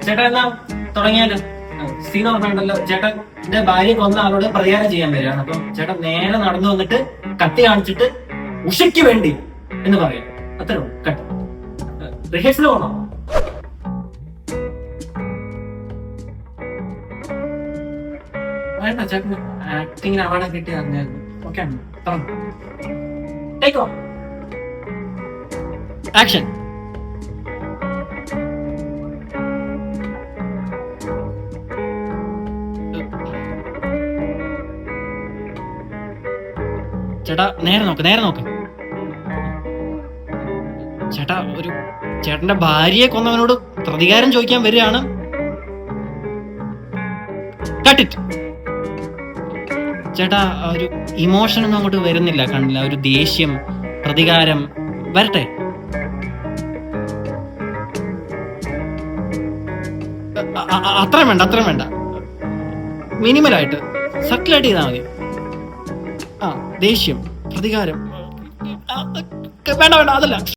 ചേട്ടാ എന്നാ തുടങ്ങിയാലോ? സീന പറഞ്ഞിട്ടുണ്ടല്ലോ ചേട്ടന്റെ ഭാര്യ കൊന്ന ആളോട് പ്രതികാരം ചെയ്യാൻ വരികയാണ്. അപ്പം ചേട്ടൻ നേരെ നടന്നു വന്നിട്ട് കത്തി കാണിച്ചിട്ട് ഉഷയ്ക്ക് വേണ്ടി എന്ന് പറയും. അത്രേ ഉള്ളൂ. കട്ട്. റിഹേഴ്സൽ പോണോ? വേണ്ട, ചേട്ടന് ആക്ടിങ്ങിന് അവാർഡ് കിട്ടി അറിഞ്ഞായിരുന്നു. ഓക്കെ ആണ്. Take on. ആക്ഷൻ. ചേട്ടാ നേരെ നോക്ക്, നേരെ നോക്ക്. ചേട്ടാ ചേട്ടന്റെ ഭാര്യയെ കൊന്നവനോട് പ്രതികാരം ചോദിക്കാൻ വരികയാണ്. കട്ടിറ്റ്. ചേട്ടാ ഒരു ഇമോഷൻ ഒന്നും അങ്ങോട്ട് വരുന്നില്ല, കണ്ടില്ല? ഒരു ദേഷ്യം, പ്രതികാരം വരട്ടെ. അത്രയും വേണ്ട, അത്രയും വേണ്ട. മിനിമലായിട്ട് സട്ടിലായിട്ട് ചെയ്താൽ മതി. ദേഷ്യം, പ്രതികാരം വേണ്ട വേണ്ട, അതല്ല.